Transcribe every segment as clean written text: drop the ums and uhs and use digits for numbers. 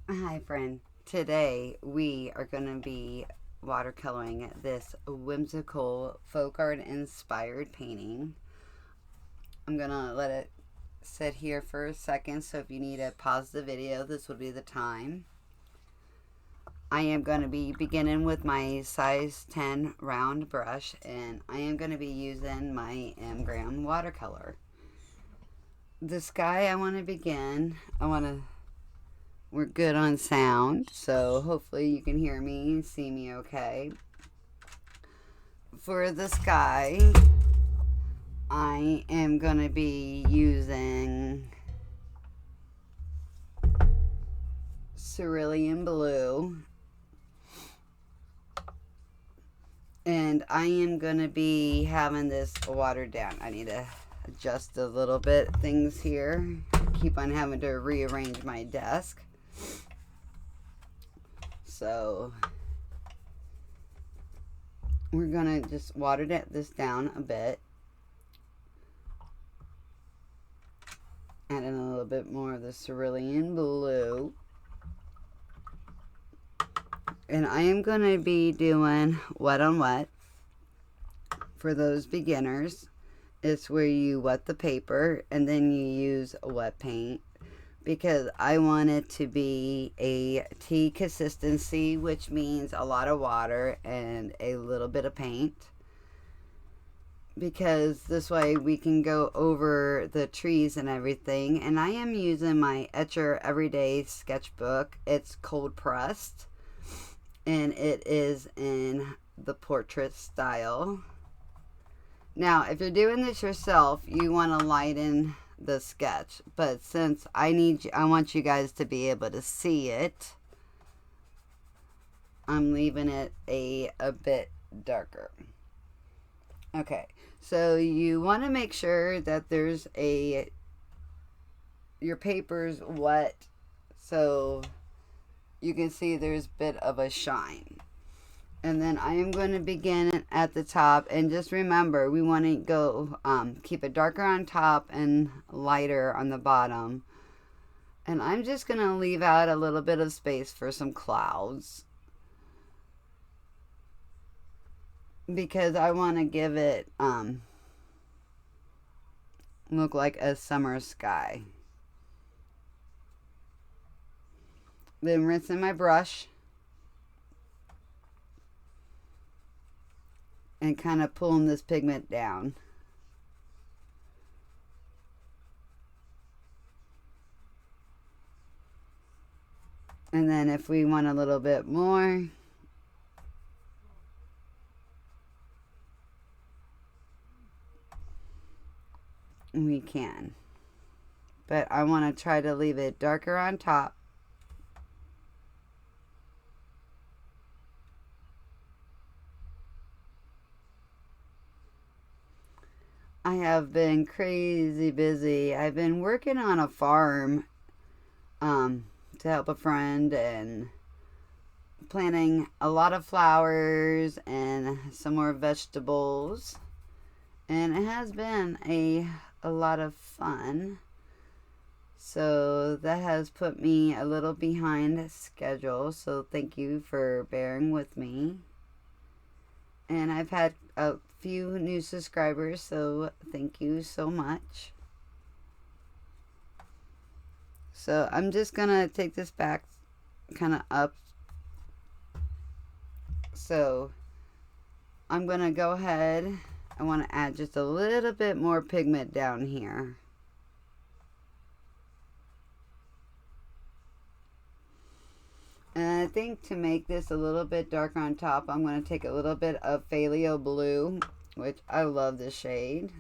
Hi, friend. Today we are going to be watercoloring this whimsical folk art inspired painting. I'm going to let it sit here for a second, so if you need to pause the video, this would be the time. I am going to be beginning with my size 10 round brush, and I am going to be using my M-gram watercolor. The sky I want to begin, we're good on sound, so hopefully you can hear me and see me okay. For the sky, I am going to be using cerulean blue, and I am going to be having this watered down. I need to adjust a little bit things here. Keep on having to rearrange my desk. So we're going to just water this down a bit. Add in a little bit more of the cerulean blue. And I am going to be doing wet on wet. For those beginners, it's where you wet the paper and then you use a wet paint, because I want it to be a tea consistency, which means a lot of water and a little bit of paint, because this way we can go over the trees and everything. And I am using my Etcher Everyday sketchbook. It's cold pressed and it is in the portrait style. Now if you're doing this yourself, you want to lighten the sketch, but since I want you guys to be able to see it, I'm leaving it a bit darker. Okay, so you want to make sure that your paper's wet, so you can see there's a bit of a shine. And then I am going to begin at the top, and just remember, we want to go keep it darker on top and lighter on the bottom. And I'm just going to leave out a little bit of space for some clouds, because I want to give it look like a summer sky. Then rinsing my brush and kind of pulling this pigment down. And then if we want a little bit more, we can. But I want to try to leave it darker on top. I have been crazy busy. I've been working on a farm to help a friend, and planting a lot of flowers and some more vegetables. And it has been a lot of fun. So that has put me a little behind schedule. So thank you for bearing with me. And I've had a few new subscribers, so thank you so much. So I'm just gonna take this back kind of up. So I'm gonna go ahead. I want to add just a little bit more pigment down here. And I think to make this a little bit darker on top, I'm going to take a little bit of Phthalo Blue, which I love this shade,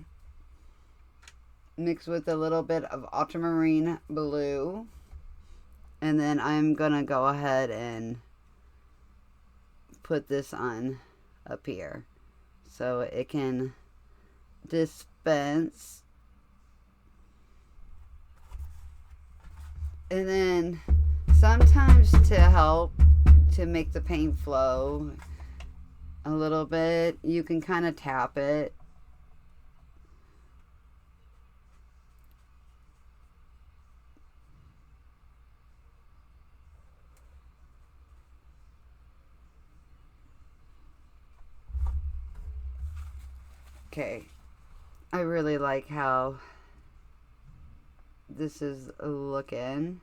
mixed with a little bit of Ultramarine Blue. And then I'm going to go ahead and put this on up here so it can dispense. And then sometimes to help to make the paint flow a little bit, you can kind of tap it. Okay, I really like how this is looking.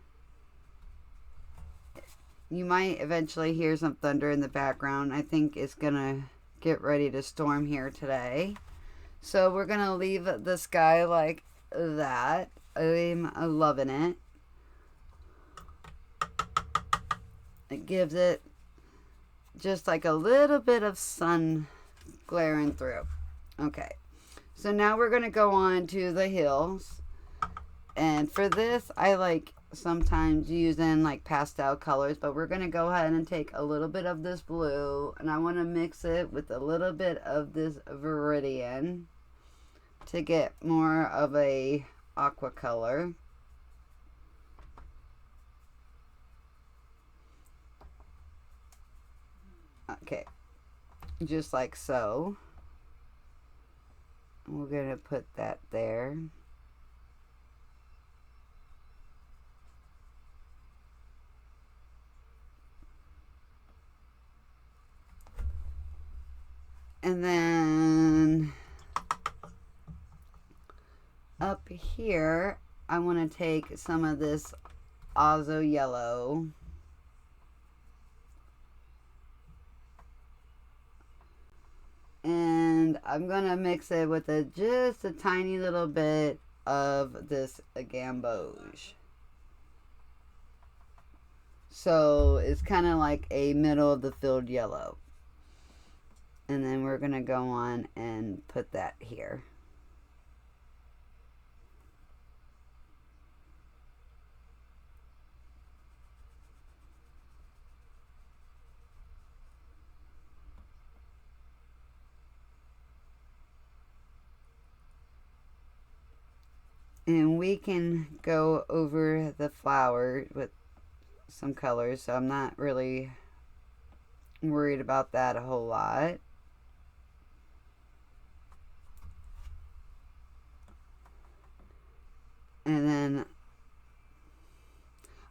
You might eventually hear some thunder in the background. I think it's gonna get ready to storm here today. So we're gonna leave the sky like that. I'm loving it. It gives it just like a little bit of sun glaring through. Okay, so now we're gonna go on to the hills. And for this, I like sometimes using like pastel colors, but we're gonna go ahead and take a little bit of this blue, and I want to mix it with a little bit of this viridian to get more of a aqua color. Okay, just like so. We're gonna put that there. And then up here, I want to take some of this Azo yellow. And I'm going to mix it with just a tiny little bit of this gamboge. So it's kind of like a middle of the field yellow. And then we're going to go on and put that here. And we can go over the flower with some colors, so I'm not really worried about that a whole lot. And then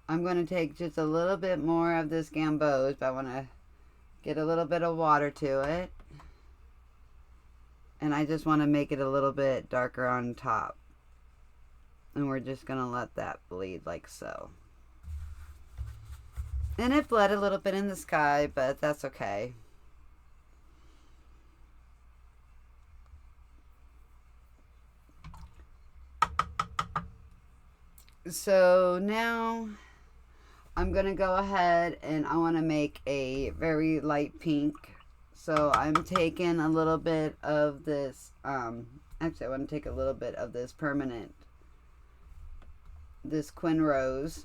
I'm going to take just a little bit more of this gamboge, but I want to get a little bit of water to it. And I just want to make it a little bit darker on top. And we're just going to let that bleed like so. And it bled a little bit in the sky, but that's okay. So now I'm going to go ahead and I want to make a very light pink. So I'm taking a little bit of this, actually I want to take a little bit of this permanent, this Quin Rose.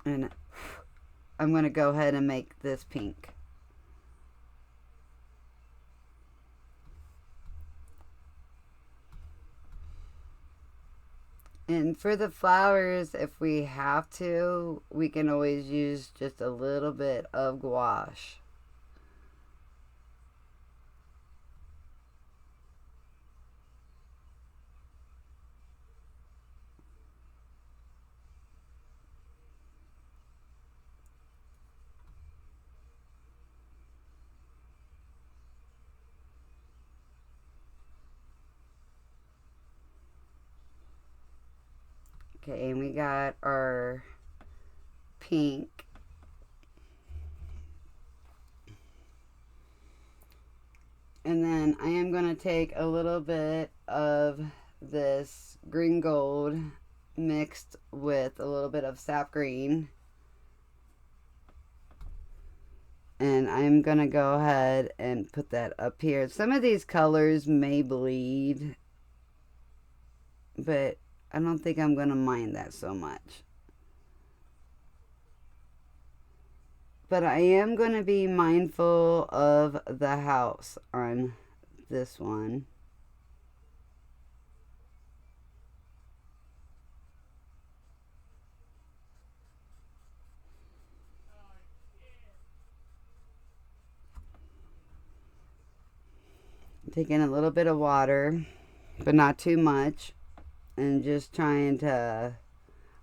And I'm going to go ahead and make this pink. And for the flowers, if we have to, we can always use just a little bit of gouache. Okay, and we got our pink. And then I am going to take a little bit of this green gold mixed with a little bit of sap green. And I'm going to go ahead and put that up here. Some of these colors may bleed, but I don't think I'm going to mind that so much. But I am going to be mindful of the house on this one. Taking a little bit of water, but not too much. And just trying to,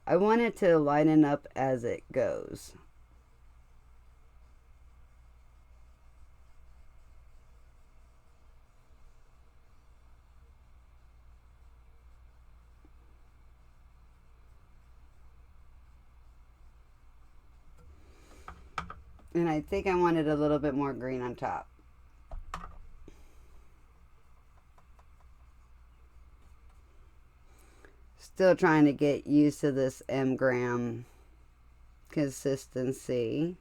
I want it to lighten up as it goes. And I think I wanted a little bit more green on top. Still trying to get used to this M-gram consistency.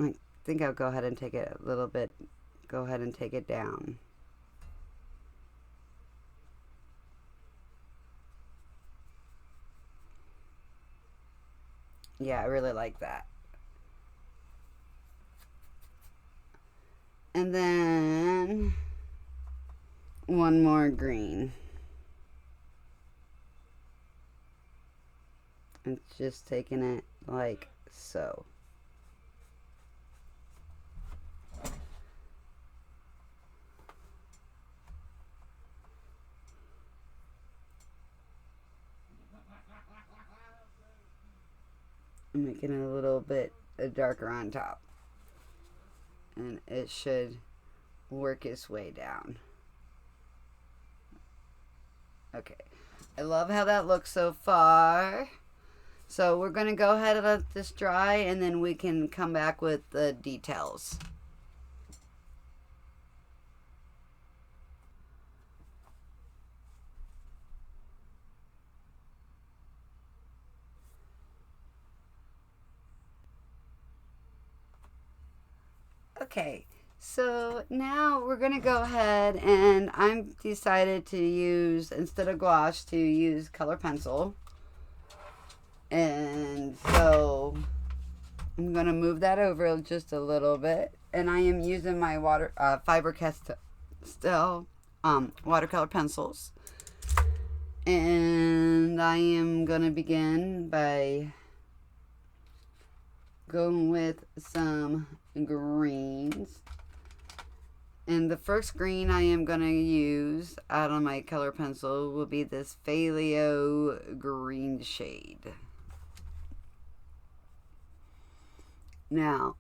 I think I'll go ahead and take it a little bit, go ahead and take it down. Yeah, I really like that. And then one more green. And just taking it like so. I'm making it a little bit darker on top. And it should work its way down. Okay. I love how that looks so far. So we're going to go ahead and let this dry, and then we can come back with the details. Okay, so now we're going to go ahead, and I'm decided to use, instead of gouache, to use color pencil. And so I'm going to move that over just a little bit. And I am using my Faber-Castell watercolor pencils. And I am going to begin by going with some greens. And the first green I am going to use out of my color pencil will be this Phthalo green shade. Now,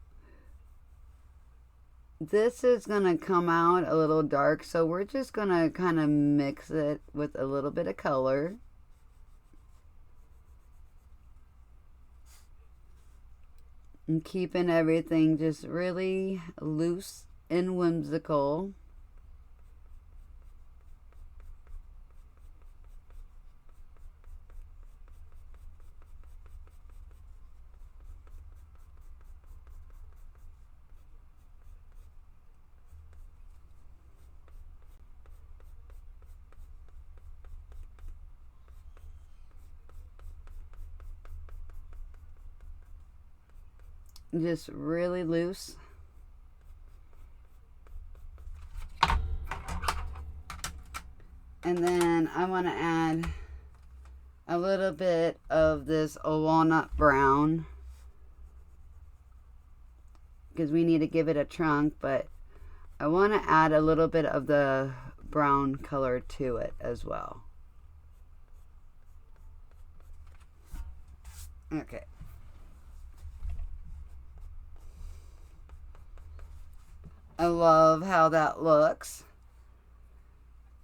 this is going to come out a little dark, so we're just going to kind of mix it with a little bit of color. And keeping everything just really loose and whimsical. Just really loose. And then I want to add a little bit of this walnut brown, because we need to give it a trunk, but I want to add a little bit of the brown color to it as well. Okay. I love how that looks.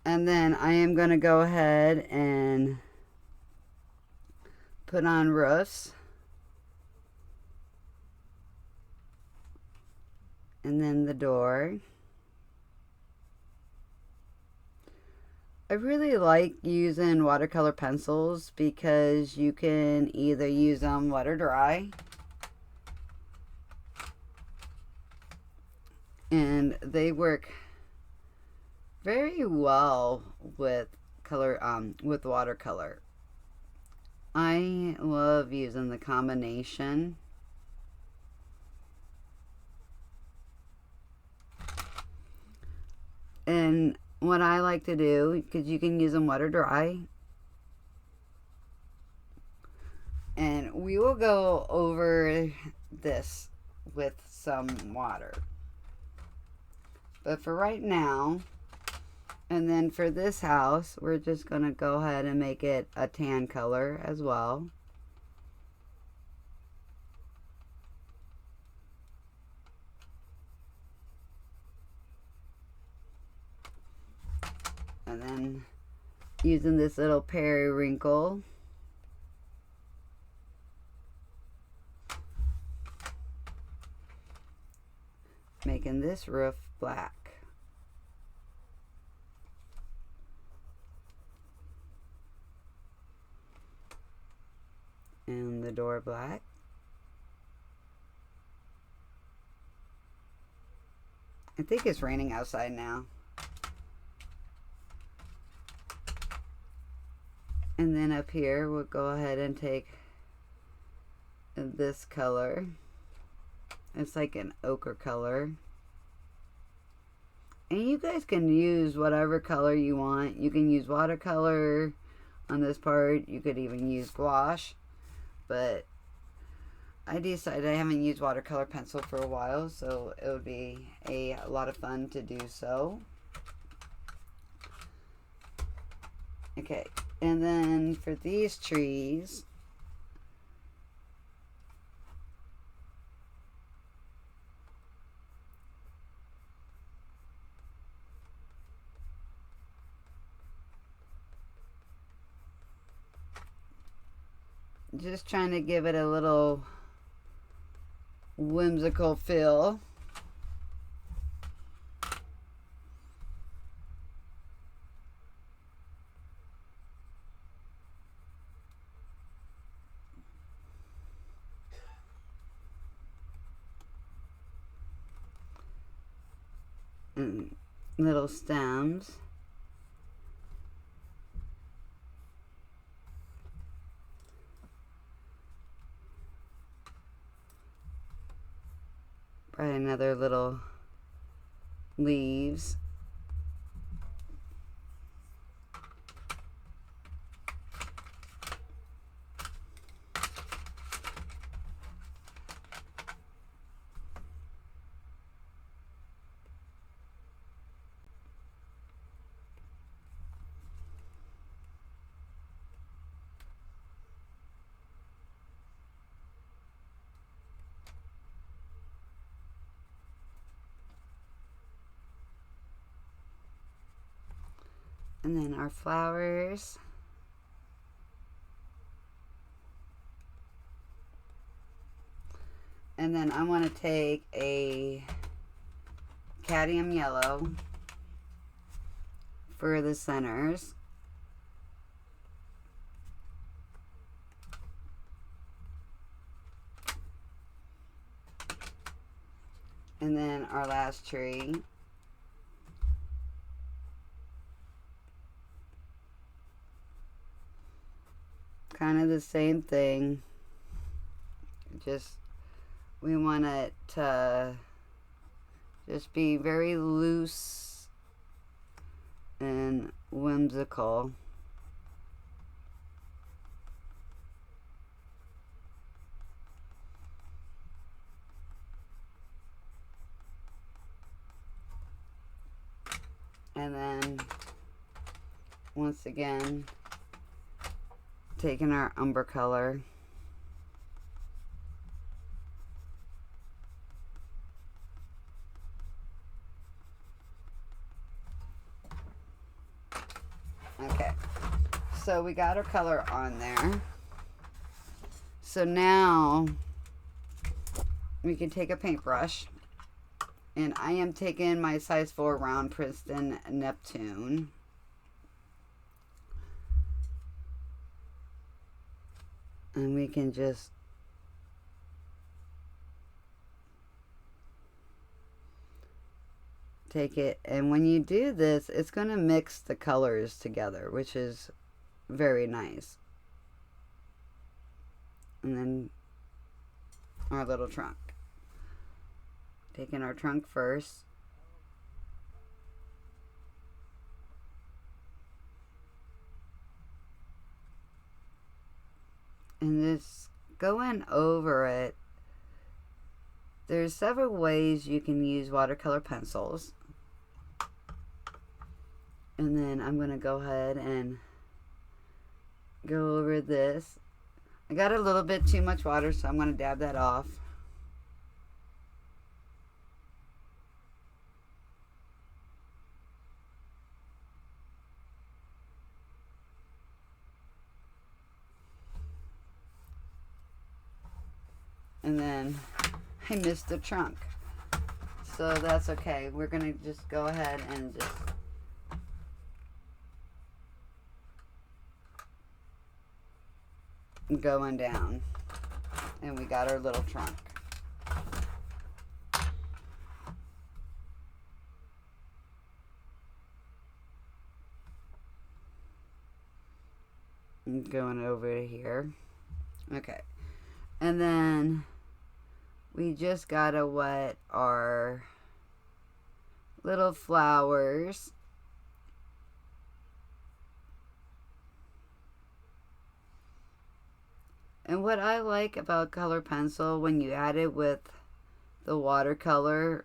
And then I am going to go ahead and put on roofs. And then the door. I really like using watercolor pencils because you can either use them wet or dry. And they work very well with color, with watercolor. I love using the combination. And what I like to do, because you can use them wet or dry, and we will go over this with some water. But for right now, and then for this house, we're just going to go ahead and make it a tan color as well. And then using this little periwinkle, making this roof black. And the door black. I think it's raining outside now. And then up here, we'll go ahead and take this color. It's like an ochre color. And you guys can use whatever color you want. You can use watercolor on this part. You could even use gouache. But I decided I haven't used watercolor pencil for a while, so it would be a lot of fun to do so. Okay, and then for these trees, just trying to give it a little whimsical feel. And little stems. Probably another little leaves. And then our flowers. And then I want to take a cadmium yellow for the centers. And then our last tree. Kind of the same thing. Just, we want it to just be very loose and whimsical. And then, once again, taking our umber color. Okay, so we got our color on there. So now we can take a paintbrush, and I am taking my size 4 round Princeton Neptune. And we can just take it, and when you do this, it's going to mix the colors together, which is very nice. And then our little trunk. Taking our trunk first. And just going over it, there's several ways you can use watercolor pencils. And then I'm going to go ahead and go over this. I got a little bit too much water, so I'm going to dab that off. And then I missed the trunk, so that's okay. We're gonna just go ahead and just going down, and we got our little trunk. Going over to here. Okay, and then we just gotta wet our little flowers. And what I like about color pencil, when you add it with the watercolor,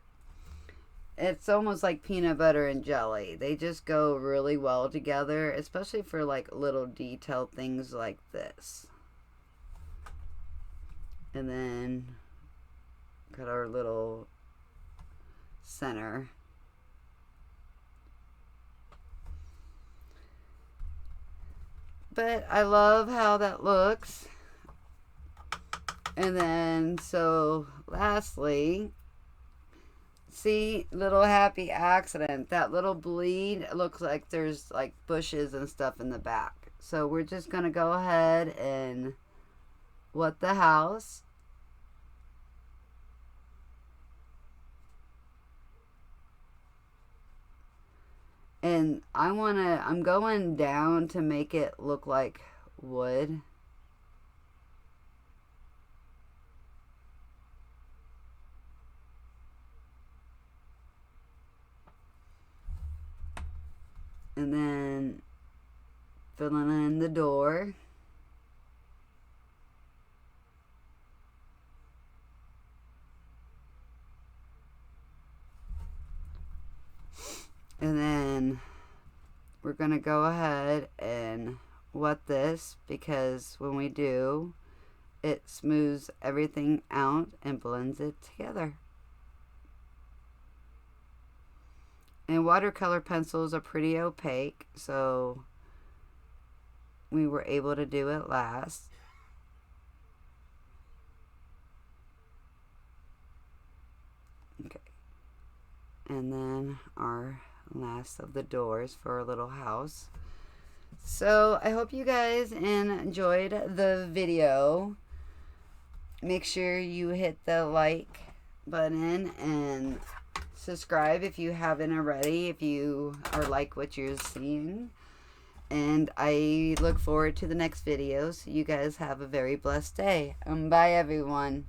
it's almost like peanut butter and jelly. They just go really well together, especially for like little detailed things like this. And then got our little center. But I love how that looks. And then, so lastly, see, little happy accident. That little bleed, it looks like there's like bushes and stuff in the back. So we're just going to go ahead and wet the house. And I'm going down to make it look like wood. And then filling in the door. And then we're going to go ahead and wet this, because when we do, it smooths everything out and blends it together. And watercolor pencils are pretty opaque, so we were able to do it last. Okay. And then our last of the doors for our little house. So I hope you guys enjoyed the video. Make sure you hit the like button and subscribe if you haven't already, if you are like what you're seeing. And I look forward to the next video. So you guys have a very blessed day. Bye everyone.